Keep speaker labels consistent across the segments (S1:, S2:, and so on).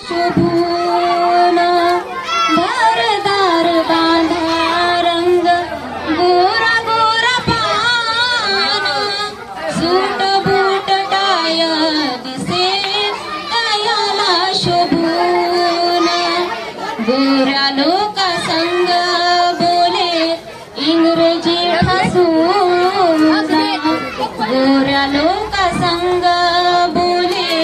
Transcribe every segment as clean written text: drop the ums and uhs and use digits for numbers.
S1: शोभून धारदार बांधा रंग गोरा गोरा पान सूट बूट टाय दिसे दयाला शोभून गोऱ्या लोका संग बोले इंग्रजी ठासून गोऱ्या लोका संग बोले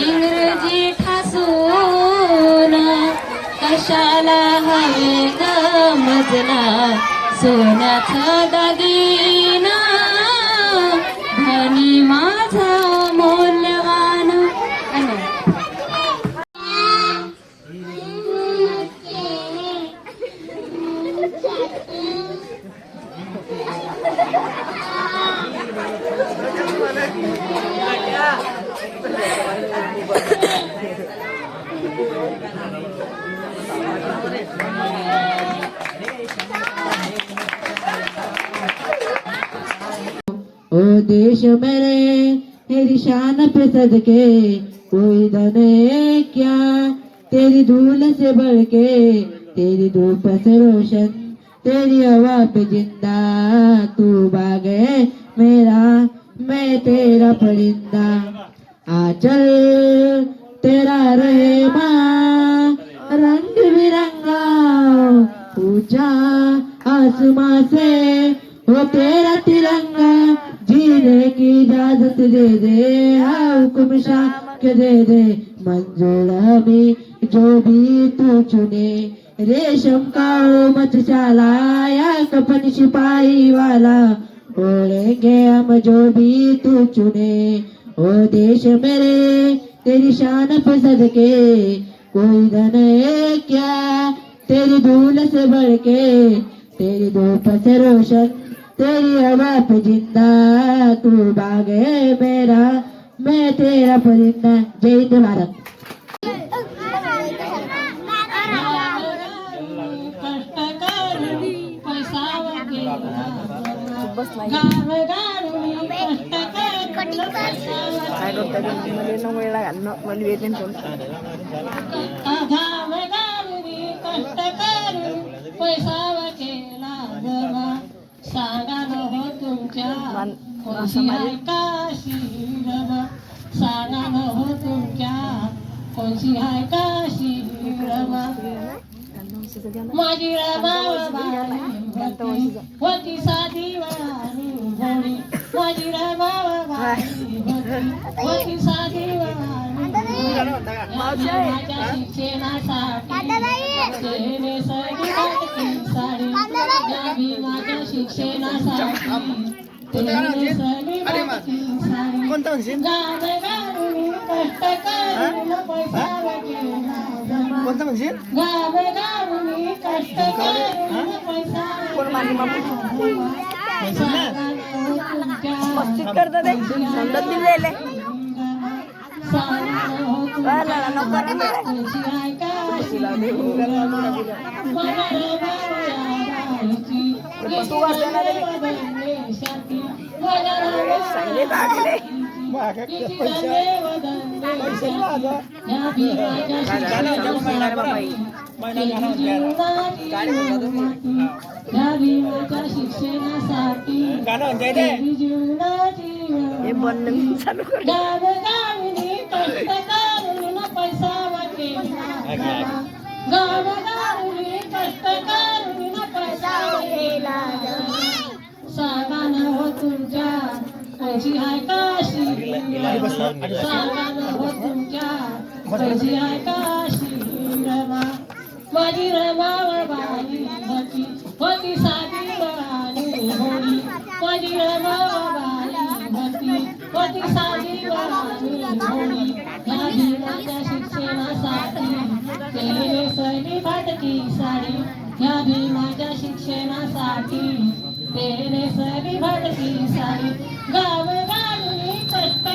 S1: इंग्रजी ठासून कशाला हवे ग मजला सोन्याचा दागिना धनी माझा मौल्यवान.
S2: ओ देश मेरे तेरी शान पे सदके कोई धन है क्या तेरी धूल से बढ़ के तेरी धूप से रोशन तेरी हवा पे जिंदा तू बाग है मेरा मैं तेरा परिंदा आचल तेरा रहे माँ रंग बिरंगा ऊंचा आसमां से वो तेरा तिरंगा जीने की इजाजत दे दे हुक्म शाह के दे दे मंजूर हमें जो भी तू चुने रेशम का मत चाला या कपन सिपाही वाला ओढ़ेंगे हम जो भी तू चुने. ओ देश मेरे तेरी शान पे सदके कोई धन है क्या तेरी धूल से बढ़ के तेरी धूप से रोशन तेरी हवा पे जिंदा तू बाग है मेरा मैं तेरा परिंदा. जय हिंद भारत.
S1: सांगा न हो तुमच्या कोणची आहे का शिरब सांगा न हो तुमच्या कोणची आहे का शिरब माझी रमाबाई होती साधी वाणी भोळी माझी रमाबाई होती साधी वाणी माझ्या शिक्षणासाठी साडी माझ्या शिक्षणासाठी सांगा न हो तुमच्या कोणची आहे काशी सांगा न हो तुमच्या कोणची आहे काशी रमा माझी रमाबाई होती होती साधी वाणी भोळी माझी रमाबाई होती होती साधी वाणी भोळी या भीमाच्या शिक्षणासाठी केले सैनी फाटकी साडी या भीमाच्या शिक्षणासाठी तेरे सरी भडकी साडी गाव गावी कष्ट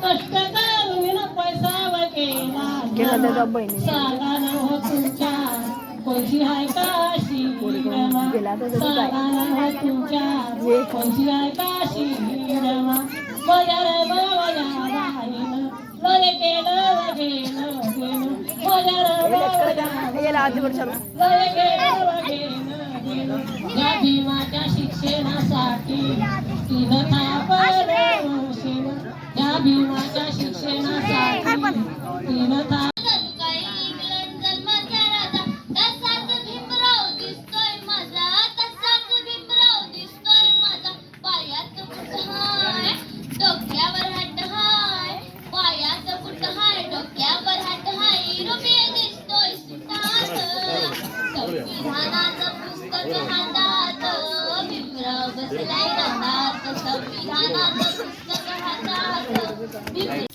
S1: कष्ट करून पैसा वकेला सांगा न हो तुमच्या कोणची आहे काशी सांगा न हो तुमच्या कोणची आहे काशी माझ्या रे बाबाच्या बाईनं लय केलं गेलं गेलं माझ्या रे बाबाच्या लय केलं गेलं गेलं त्या भीमाच्या शिक्षणासाठी तिनं थांबलं शिन त्या भीमाच्या शिक्षणासाठी तिनं थांब
S3: डोक्यावर हात हाय पायाचं बुट हाय डोक्यावर हात हाय रुपये दिसतोय सुटात संविधानाचं पुस्तक हातात भीमराव बसलाय रथात संविधानाचं पुस्तक हातात